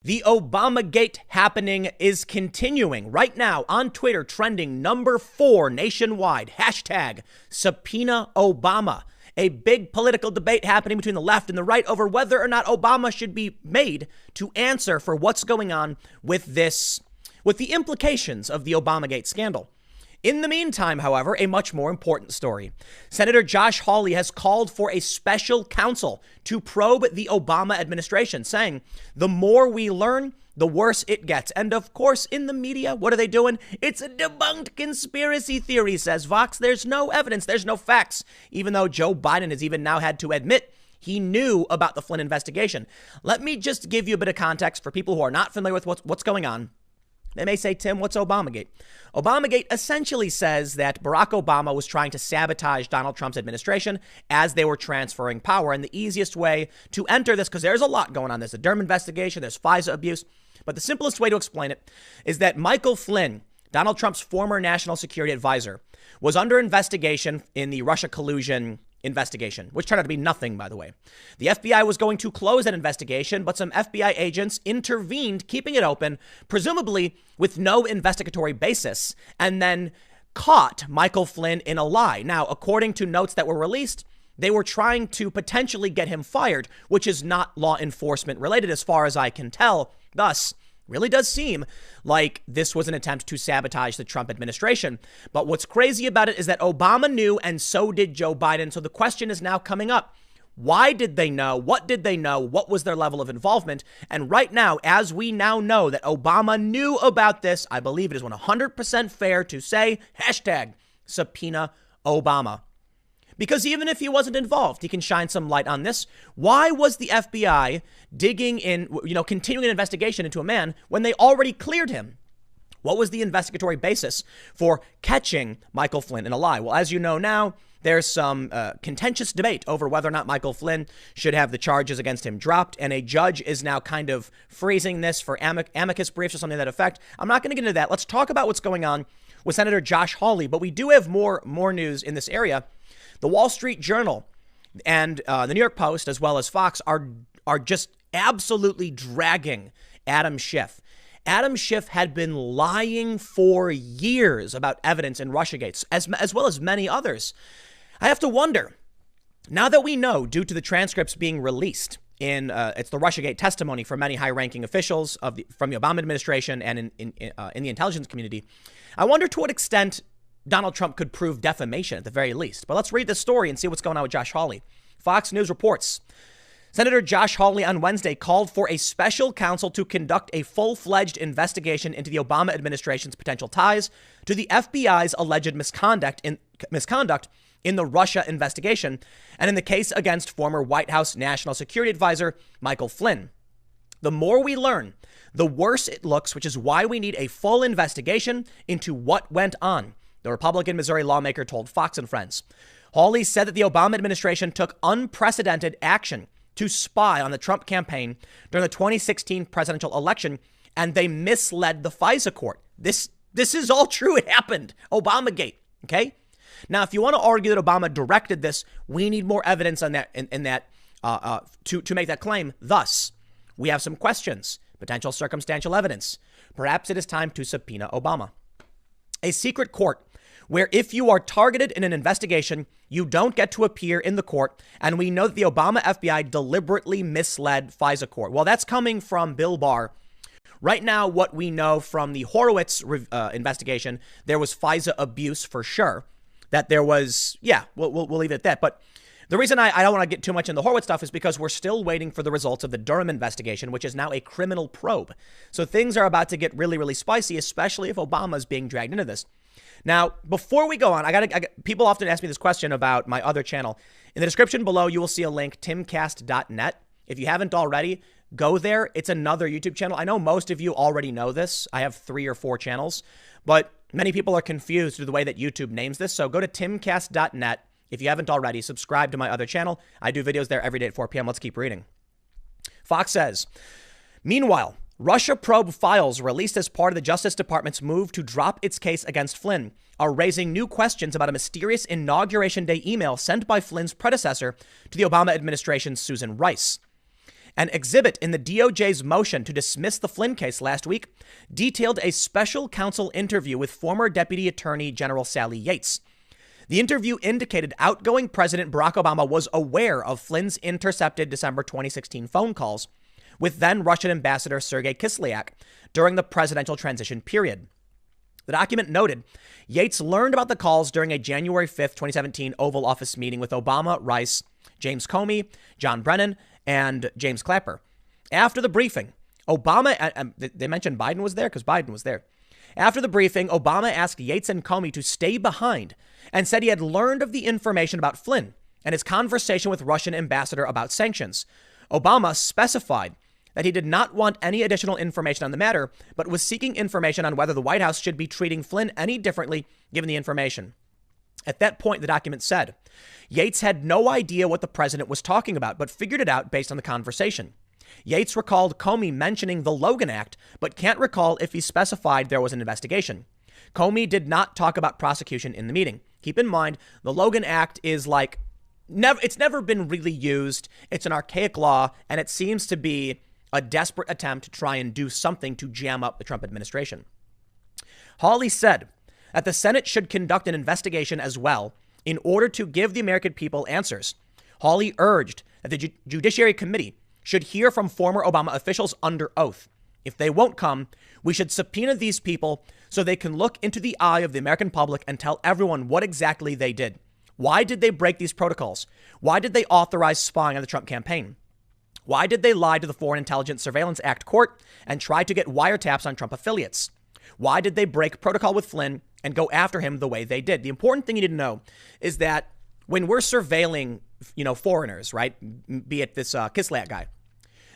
The Obamagate happening is continuing right now on Twitter, trending #4 nationwide. Hashtag subpoena Obama. A big political debate happening between the left and the right over whether or not Obama should be made to answer for what's going on with the implications of the Obamagate scandal. In the meantime, however, a much more important story. Senator Josh Hawley has called for a special counsel to probe the Obama administration, saying the more we learn, the worse it gets. And of course, in the media, what are they doing? It's a debunked conspiracy theory, says Vox. There's no evidence. There's no facts, even though Joe Biden has even now had to admit he knew about the Flynn investigation. Let me just give you a bit of context for people who are not familiar with what's going on. They may say, Tim, what's Obamagate? Obamagate essentially says that Barack Obama was trying to sabotage Donald Trump's administration as they were transferring power. And the easiest way to enter this, because there's a lot going on, there's a Durham investigation, there's FISA abuse, but the simplest way to explain it is that Michael Flynn, Donald Trump's former national security advisor, was under investigation in the Russia collusion investigation, which turned out to be nothing, by the way. The FBI was going to close that investigation, but some FBI agents intervened, keeping it open, presumably with no investigatory basis, and then caught Michael Flynn in a lie. Now, according to notes that were released, they were trying to potentially get him fired, which is not law enforcement related as far as I can tell. Thus, really does seem like this was an attempt to sabotage the Trump administration. But what's crazy about it is that Obama knew, and so did Joe Biden. So the question is now coming up. Why did they know? What did they know? What was their level of involvement? And right now, as we now know that Obama knew about this, I believe it is 100% fair to say, hashtag subpoena Obama. Because even if he wasn't involved, he can shine some light on this. Why was the FBI digging in, continuing an investigation into a man when they already cleared him? What was the investigatory basis for catching Michael Flynn in a lie? Well, as you know now, there's some contentious debate over whether or not Michael Flynn should have the charges against him dropped. And a judge is now kind of freezing this for amicus briefs or something to that effect. I'm not going to get into that. Let's talk about what's going on with Senator Josh Hawley. But we do have more news in this area. The Wall Street Journal and the New York Post, as well as Fox, are just absolutely dragging Adam Schiff. Adam Schiff had been lying for years about evidence in Russiagate, as well as many others. I have to wonder, now that we know, due to the transcripts being released in it's the Russiagate testimony from many high-ranking officials from the Obama administration and in the intelligence community, I wonder to what extent Donald Trump could prove defamation at the very least. But let's read this story and see what's going on with Josh Hawley. Fox News reports, Senator Josh Hawley on Wednesday called for a special counsel to conduct a full-fledged investigation into the Obama administration's potential ties to the FBI's alleged misconduct in the Russia investigation and in the case against former White House National Security Advisor Michael Flynn. The more we learn, the worse it looks, which is why we need a full investigation into what went on, the Republican Missouri lawmaker told Fox and Friends. Hawley said that the Obama administration took unprecedented action to spy on the Trump campaign during the 2016 presidential election, and they misled the FISA court. This is all true. It happened. Obamagate. Okay. Now, if you want to argue that Obama directed this, we need more evidence on that to make that claim. Thus, we have some questions, potential circumstantial evidence. Perhaps it is time to subpoena Obama. A secret court where if you are targeted in an investigation, you don't get to appear in the court. And we know that the Obama FBI deliberately misled FISA court. Well, that's coming from Bill Barr. Right now, what we know from the Horowitz investigation, there was FISA abuse for sure. That there was, we'll leave it at that. But the reason I don't want to get too much in the Horowitz stuff is because we're still waiting for the results of the Durham investigation, which is now a criminal probe. So things are about to get really, really spicy, especially if Obama is being dragged into this. Now, before we go on, people often ask me this question about my other channel. In the description below, you will see a link, timcast.net. If you haven't already, go there. It's another YouTube channel. I know most of you already know this. I have 3 or 4 channels, but many people are confused with the way that YouTube names this. So go to timcast.net. If you haven't already, subscribe to my other channel. I do videos there every day at 4 p.m. Let's keep reading. Fox says, meanwhile, Russia probe files released as part of the Justice Department's move to drop its case against Flynn are raising new questions about a mysterious Inauguration Day email sent by Flynn's predecessor to the Obama administration's Susan Rice. An exhibit in the DOJ's motion to dismiss the Flynn case last week detailed a special counsel interview with former Deputy Attorney General Sally Yates. The interview indicated outgoing President Barack Obama was aware of Flynn's intercepted December 2016 phone calls with then Russian Ambassador Sergei Kislyak during the presidential transition period. The document noted Yates learned about the calls during a January 5th, 2017 Oval Office meeting with Obama, Rice, James Comey, John Brennan, and James Clapper. After the briefing, Obama, they mentioned Biden was there because Biden was there. After the briefing, Obama asked Yates and Comey to stay behind and said he had learned of the information about Flynn and his conversation with Russian ambassador about sanctions. Obama specified that he did not want any additional information on the matter, but was seeking information on whether the White House should be treating Flynn any differently given the information. At that point, the document said, Yates had no idea what the president was talking about, but figured it out based on the conversation. Yates recalled Comey mentioning the Logan Act, but can't recall if he specified there was an investigation. Comey did not talk about prosecution in the meeting. Keep in mind, the Logan Act is it's never been really used. It's an archaic law, and it seems to be a desperate attempt to try and do something to jam up the Trump administration. Hawley said that the Senate should conduct an investigation as well in order to give the American people answers. Hawley urged that the Judiciary Committee should hear from former Obama officials under oath. If they won't come, we should subpoena these people so they can look into the eye of the American public and tell everyone what exactly they did. Why did they break these protocols? Why did they authorize spying on the Trump campaign? Why did they lie to the Foreign Intelligence Surveillance Act court and try to get wiretaps on Trump affiliates? Why did they break protocol with Flynn and go after him the way they did? The important thing you need to know is that when we're surveilling, foreigners, right, be it this Kislyak guy,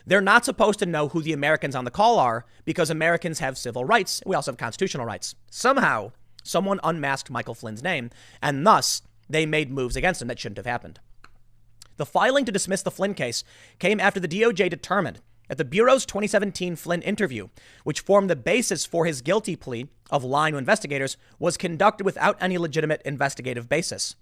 they're not supposed to know who the Americans on the call are because Americans have civil rights. We also have constitutional rights. Somehow, someone unmasked Michael Flynn's name, and thus they made moves against him that shouldn't have happened. The filing to dismiss the Flynn case came after the DOJ determined that the Bureau's 2017 Flynn interview, which formed the basis for his guilty plea of lying to investigators, was conducted without any legitimate investigative basis.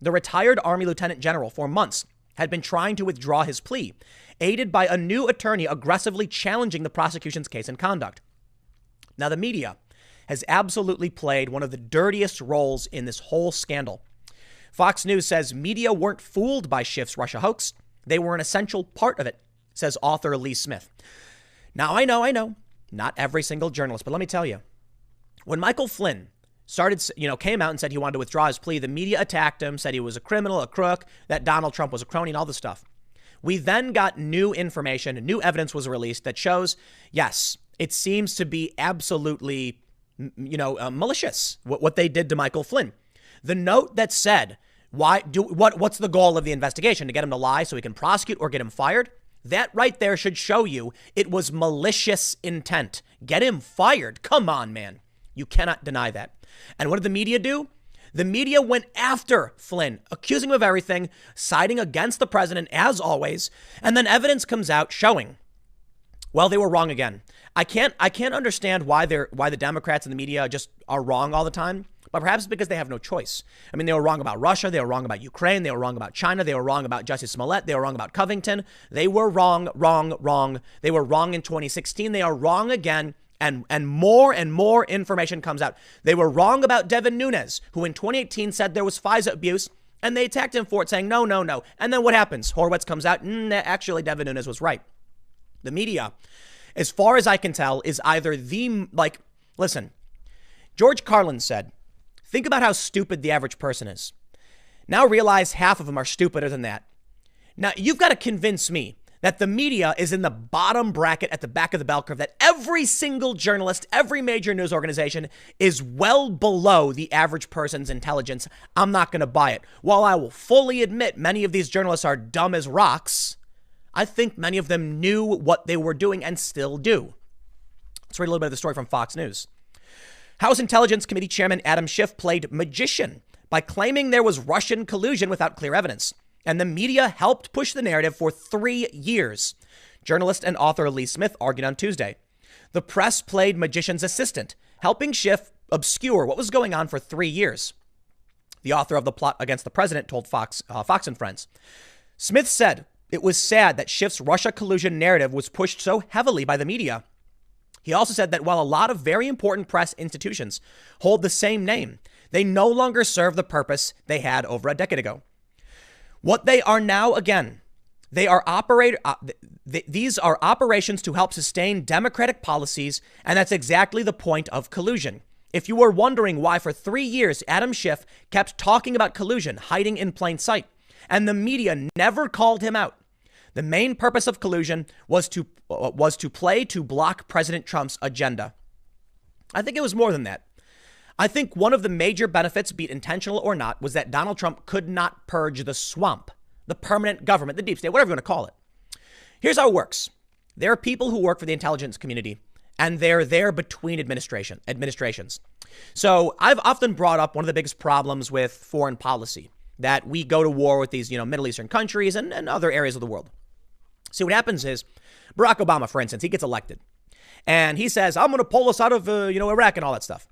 The retired Army Lieutenant General for months had been trying to withdraw his plea, aided by a new attorney aggressively challenging the prosecution's case and conduct. Now, the media has absolutely played one of the dirtiest roles in this whole scandal. Fox News says media weren't fooled by Schiff's Russia hoax. They were an essential part of it, says author Lee Smith. Now, I know, not every single journalist, but let me tell you, when Michael Flynn came out and said he wanted to withdraw his plea, the media attacked him, said he was a criminal, a crook, that Donald Trump was a crony and all this stuff. We then got new information, new evidence was released that shows, yes, it seems to be absolutely, malicious what they did to Michael Flynn. The note that said, what's the goal of the investigation? To get him to lie so he can prosecute or get him fired? That right there should show you it was malicious intent. Get him fired. Come on, man. You cannot deny that. And what did the media do? The media went after Flynn, accusing him of everything, siding against the president as always. And then evidence comes out showing, well, they were wrong again. I can't understand why the Democrats and the media just are wrong all the time. But perhaps because they have no choice. I mean, they were wrong about Russia. They were wrong about Ukraine. They were wrong about China. They were wrong about Jussie Smollett. They were wrong about Covington. They were wrong. They were wrong in 2016. They are wrong again. And more information comes out. They were wrong about Devin Nunes, who in 2018 said there was FISA abuse. And they attacked him for it, saying, no. And then what happens? Horowitz comes out. Actually, Devin Nunes was right. The media, as far as I can tell, is either listen, George Carlin said, think about how stupid the average person is. Now realize half of them are stupider than that. Now, you've got to convince me that the media is in the bottom bracket at the back of the bell curve, that every single journalist, every major news organization is well below the average person's intelligence. I'm not going to buy it. While I will fully admit many of these journalists are dumb as rocks, I think many of them knew what they were doing and still do. Let's read a little bit of the story from Fox News. House Intelligence Committee Chairman Adam Schiff played magician by claiming there was Russian collusion without clear evidence. And the media helped push the narrative for 3 years. Journalist and author Lee Smith argued on Tuesday. The press played magician's assistant, helping Schiff obscure what was going on for 3 years. The author of The Plot Against the President told Fox and Friends. Smith said It was sad that Schiff's Russia collusion narrative was pushed so heavily by the media. He also said that while a lot of very important press institutions hold the same name, they no longer serve the purpose they had over a decade ago. What they are now, again, these are operations to help sustain democratic policies, and that's exactly the point of collusion. If you were wondering why for 3 years Adam Schiff kept talking about collusion, hiding in plain sight, and the media never called him out, the main purpose of collusion was to play to block President Trump's agenda. I think it was more than that. I think one of the major benefits, be it intentional or not, was that Donald Trump could not purge the swamp, the permanent government, the deep state, whatever you want to call it. Here's how it works. There are people who work for the intelligence community, and they're there between administrations. So I've often brought up one of the biggest problems with foreign policy, that we go to war with these, Middle Eastern countries and other areas of the world. See, what happens is Barack Obama, for instance, he gets elected and he says, I'm going to pull us out of, Iraq and all that stuff.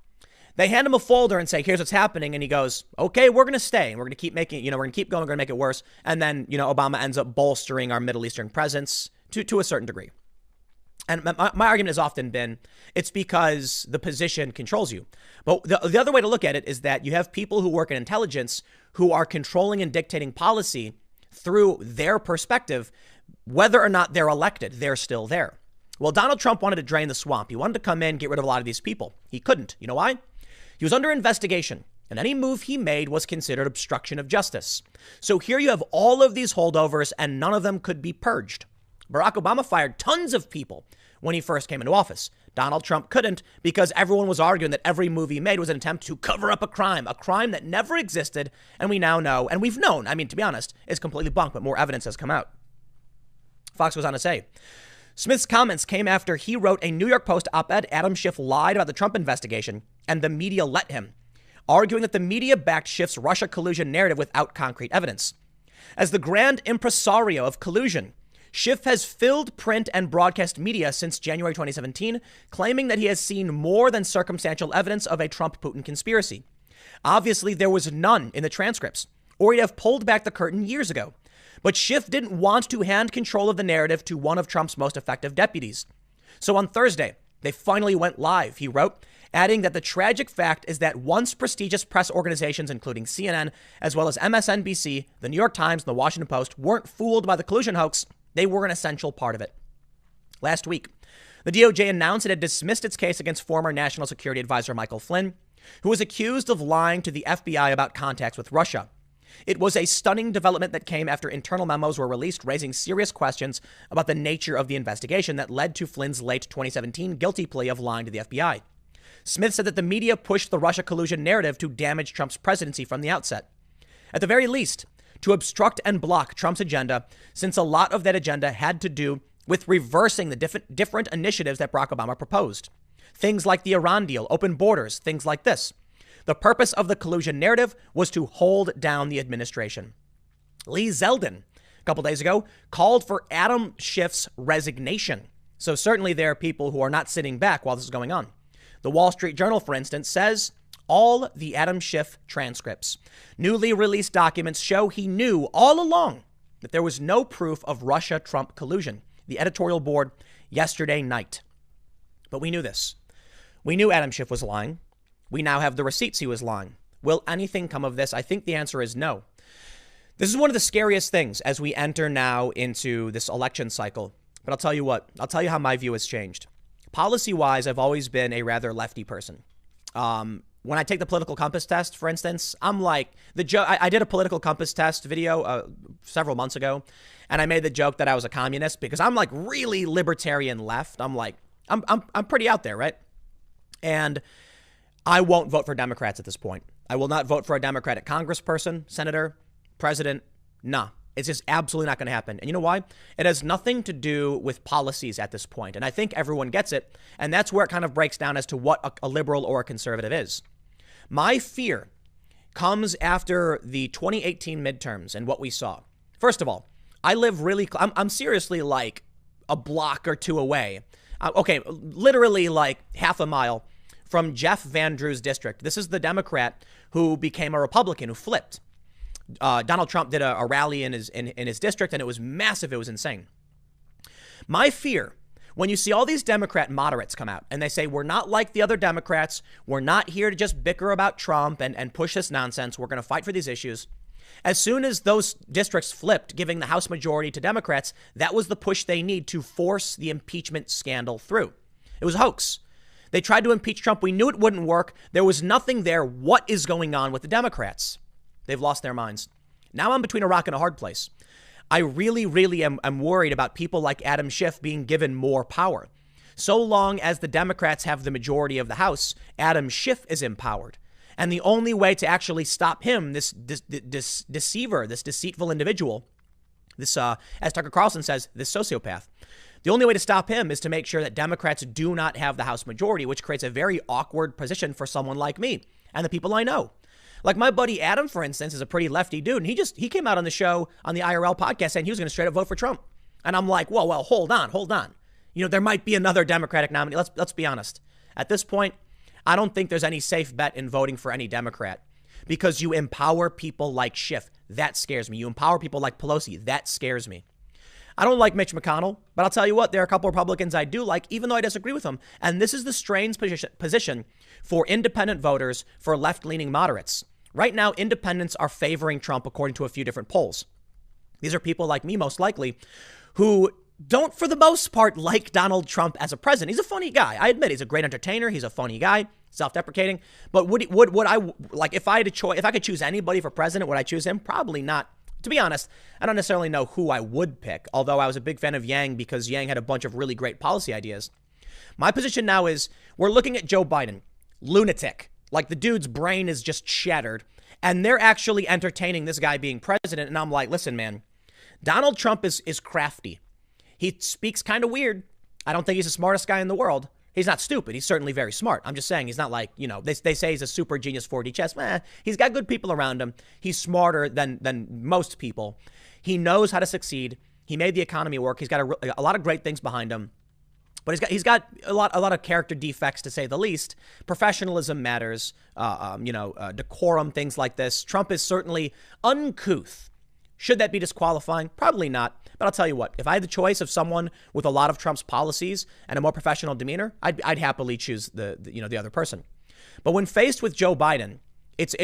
They hand him a folder and say, here's what's happening. And he goes, OK, we're going to stay and we're going to keep making, we're going to keep going. We're going to make it worse. And then, Obama ends up bolstering our Middle Eastern presence to a certain degree. And my argument has often been it's because the position controls you. But the other way to look at it is that you have people who work in intelligence who are controlling and dictating policy through their perspective. Whether or not they're elected, they're still there. Well, Donald Trump wanted to drain the swamp. He wanted to come in, get rid of a lot of these people. He couldn't. You know why? He was under investigation, and any move he made was considered obstruction of justice. So here you have all of these holdovers, and none of them could be purged. Barack Obama fired tons of people when he first came into office. Donald Trump couldn't because everyone was arguing that every move he made was an attempt to cover up a crime that never existed, and we now know, and we've known, to be honest, is completely bunk, but more evidence has come out. Fox goes on to say, Smith's comments came after he wrote a New York Post op-ed. Adam Schiff lied about the Trump investigation, and the media let him, arguing that the media backed Schiff's Russia collusion narrative without concrete evidence. As the grand impresario of collusion, Schiff has filled print and broadcast media since January 2017, claiming that he has seen more than circumstantial evidence of a Trump-Putin conspiracy. Obviously, there was none in the transcripts, or he'd have pulled back the curtain years ago. But Schiff didn't want to hand control of the narrative to one of Trump's most effective deputies. So on Thursday, they finally went live, he wrote, adding that the tragic fact is that once prestigious press organizations, including CNN, as well as MSNBC, the New York Times, and the Washington Post, weren't fooled by the collusion hoax, they were an essential part of it. Last week, the DOJ announced it had dismissed its case against former National Security Advisor Michael Flynn, who was accused of lying to the FBI about contacts with Russia. It was a stunning development that came after internal memos were released, raising serious questions about the nature of the investigation that led to Flynn's late 2017 guilty plea of lying to the FBI. Smith said that the media pushed the Russia collusion narrative to damage Trump's presidency from the outset. At the very least, to obstruct and block Trump's agenda, since a lot of that agenda had to do with reversing the different initiatives that Barack Obama proposed. Things like the Iran deal, open borders, things like this. The purpose of the collusion narrative was to hold down the administration. Lee Zeldin, a couple days ago, called for Adam Schiff's resignation. So certainly there are people who are not sitting back while this is going on. The Wall Street Journal, for instance, says all the Adam Schiff transcripts, newly released documents show he knew all along that there was no proof of Russia-Trump collusion. The editorial board yesterday night. But we knew this. We knew Adam Schiff was lying. We now have the receipts he was lying. Will anything come of this? I think the answer is no. This is one of the scariest things as we enter now into this election cycle. But I'll tell you what, I'll tell you how my view has changed. Policy-wise, I've always been a rather lefty person. When I take the political compass test, for instance, I'm like I did a political compass test video several months ago, and I made the joke that I was a communist because I'm like really libertarian left. I'm pretty out there, right? And I won't vote for Democrats at this point. I will not vote for a Democratic congressperson, senator, president. Nah, it's just absolutely not going to happen. And you know why? It has nothing to do with policies at this point. And I think everyone gets it. And that's where it kind of breaks down as to what a liberal or a conservative is. My fear comes after the 2018 midterms and what we saw. First of all, I live really, I'm seriously like a block or two away. Literally like half a mile from Jeff Van Drew's district. This is the Democrat who became a Republican, who flipped. Donald Trump did a rally in his district, and it was massive. It was insane. My fear, when you see all these Democrat moderates come out and they say, we're not like the other Democrats, we're not here to just bicker about Trump and push this nonsense, we're going to fight for these issues. As soon as those districts flipped, giving the House majority to Democrats, that was the push they need to force the impeachment scandal through. It was a hoax. They tried to impeach Trump. We knew it wouldn't work. There was nothing there. What is going on with the Democrats? They've lost their minds. Now I'm between a rock and a hard place. I really am worried about people like Adam Schiff being given more power. So long as the Democrats have the majority of the House, Adam Schiff is empowered. And the only way to actually stop him, this deceiver, this deceitful individual, this, as Tucker Carlson says, this sociopath, the only way to stop him is to make sure that Democrats do not have the House majority, which creates a very awkward position for someone like me and the people I know. Like my buddy Adam, for instance, is a pretty lefty dude. And he came out on the show, on the IRL podcast, saying he was going to straight up vote for Trump. And I'm like, well, hold on. You know, there might be another Democratic nominee. Let's be honest. At this point, I don't think there's any safe bet in voting for any Democrat because you empower people like Schiff. That scares me. You empower people like Pelosi. That scares me. I don't like Mitch McConnell, but I'll tell you what, there are a couple of Republicans I do like, even though I disagree with them. And this is the strange position for independent voters, for left-leaning moderates. Right now, independents are favoring Trump according to a few different polls. These are people like me, most likely, who don't, for the most part, like Donald Trump as a president. He's a funny guy. I admit he's a great entertainer. He's a funny guy, self-deprecating. But would I, like, if I could choose anybody for president, would I choose him? Probably not. To be honest, I don't necessarily know who I would pick, although I was a big fan of Yang because Yang had a bunch of really great policy ideas. My position now is we're looking at Joe Biden, lunatic. Like the dude's brain is just shattered, and they're actually entertaining this guy being president. And I'm like, listen, man, Donald Trump is crafty. He speaks kind of weird. I don't think he's the smartest guy in the world. He's not stupid. He's certainly very smart. I'm just saying he's not like, you know, they say he's a super genius 4D chess. He's got good people around him. He's smarter than most people. He knows how to succeed. He made the economy work. He's got a lot of great things behind him. But he's got a lot of character defects, to say the least. Professionalism matters, decorum, things like this. Trump is certainly uncouth. Should that be disqualifying? Probably not. But I'll tell you what, if I had the choice of someone with a lot of Trump's policies and a more professional demeanor, I'd happily choose the other person. But when faced with Joe Biden, it's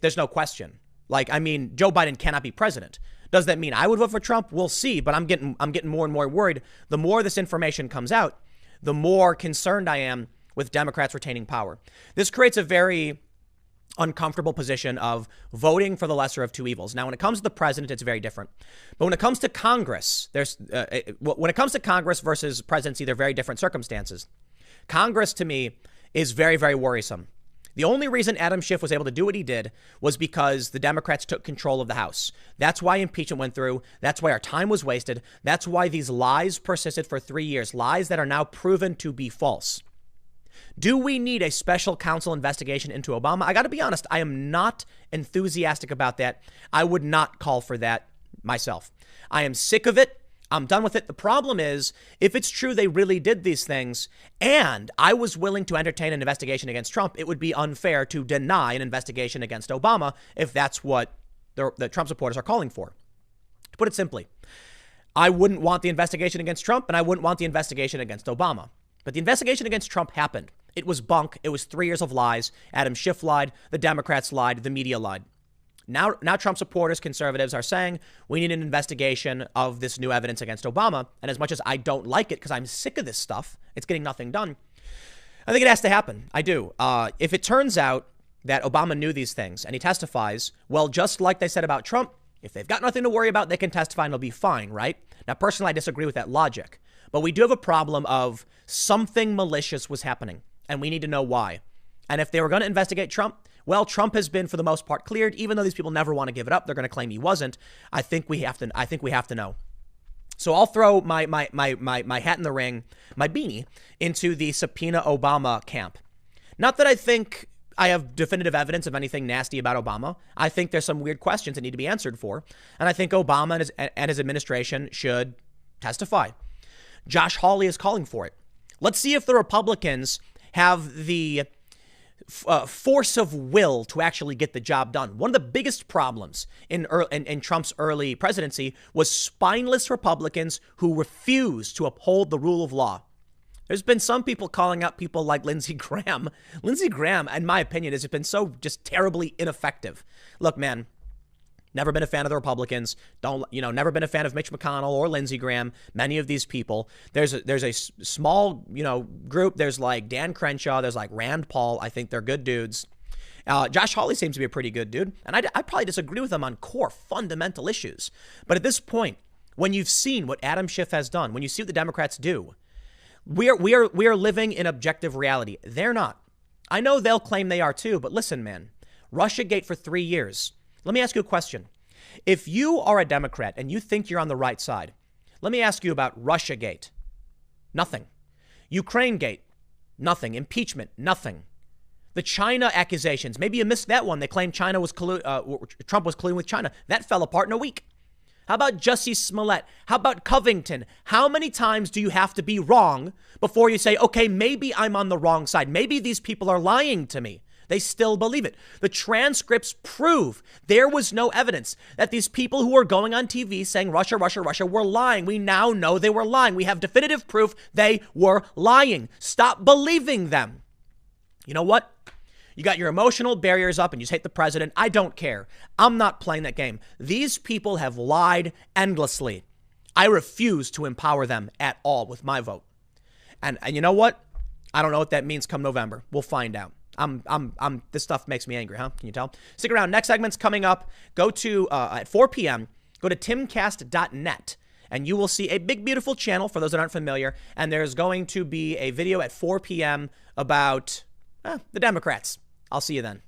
there's no question. Like, I mean, Joe Biden cannot be president. Does that mean I would vote for Trump? We'll see. But I'm getting more and more worried. The more this information comes out, the more concerned I am with Democrats retaining power. This creates a very uncomfortable position of voting for the lesser of two evils. Now, when it comes to the president, it's very different. But when it comes to Congress, when it comes to Congress versus presidency, they're very different circumstances. Congress, to me, is very, very worrisome. The only reason Adam Schiff was able to do what he did was because the Democrats took control of the House. That's why impeachment went through. That's why our time was wasted. That's why these lies persisted for 3 years, lies that are now proven to be false. Do we need a special counsel investigation into Obama? I got to be honest, I am not enthusiastic about that. I would not call for that myself. I am sick of it. I'm done with it. The problem is, if it's true they really did these things and I was willing to entertain an investigation against Trump, it would be unfair to deny an investigation against Obama if that's what the Trump supporters are calling for. To put it simply, I wouldn't want the investigation against Trump and I wouldn't want the investigation against Obama. But the investigation against Trump happened. It was bunk. It was 3 years of lies. Adam Schiff lied. The Democrats lied. The media lied. Now Trump supporters, conservatives are saying we need an investigation of this new evidence against Obama. And as much as I don't like it because I'm sick of this stuff, it's getting nothing done. I think it has to happen. I do. If it turns out that Obama knew these things and he testifies, well, just like they said about Trump, if they've got nothing to worry about, they can testify and it'll be fine, right? Now, personally, I disagree with that logic. But we do have a problem of something malicious was happening, and we need to know why. And if they were going to investigate Trump, well, Trump has been, for the most part, cleared. Even though these people never want to give it up, they're going to claim he wasn't. I think we have to know. So I'll throw my hat in the ring, my beanie, into the subpoena Obama camp. Not that I think I have definitive evidence of anything nasty about Obama. I think there's some weird questions that need to be answered for, and I think Obama and his administration should testify. Josh Hawley is calling for it. Let's see if the Republicans have the force of will to actually get the job done. One of the biggest problems in Trump's early presidency was spineless Republicans who refused to uphold the rule of law. There's been some people calling out people like Lindsey Graham. Lindsey Graham, in my opinion, has been so just terribly ineffective. Look, man, never been a fan of the Republicans. Never been a fan of Mitch McConnell or Lindsey Graham. Many of these people. There's a small, group. There's like Dan Crenshaw. There's like Rand Paul. I think they're good dudes. Josh Hawley seems to be a pretty good dude. And I probably disagree with him on core fundamental issues. But at this point, when you've seen what Adam Schiff has done, when you see what the Democrats do, we are living in objective reality. They're not. I know they'll claim they are too. But listen, man, Russiagate for 3 years. Let me ask you a question. If you are a Democrat and you think you're on the right side, let me ask you about Russiagate. Nothing. Ukrainegate. Nothing. Impeachment. Nothing. The China accusations. Maybe you missed that one. They claimed Trump was colluding with China. That fell apart in a week. How about Jussie Smollett? How about Covington? How many times do you have to be wrong before you say, okay, maybe I'm on the wrong side. Maybe these people are lying to me. They still believe it. The transcripts prove there was no evidence that these people who were going on TV saying Russia, Russia, Russia were lying. We now know they were lying. We have definitive proof they were lying. Stop believing them. You know what? You got your emotional barriers up and you hate the president. I don't care. I'm not playing that game. These people have lied endlessly. I refuse to empower them at all with my vote. And you know what? I don't know what that means come November. We'll find out. This stuff makes me angry, huh? Can you tell? Stick around. Next segment's coming up. Go to, at 4 p.m., go to timcast.net and you will see a big, beautiful channel for those that aren't familiar. And there's going to be a video at 4 p.m. about the Democrats. I'll see you then.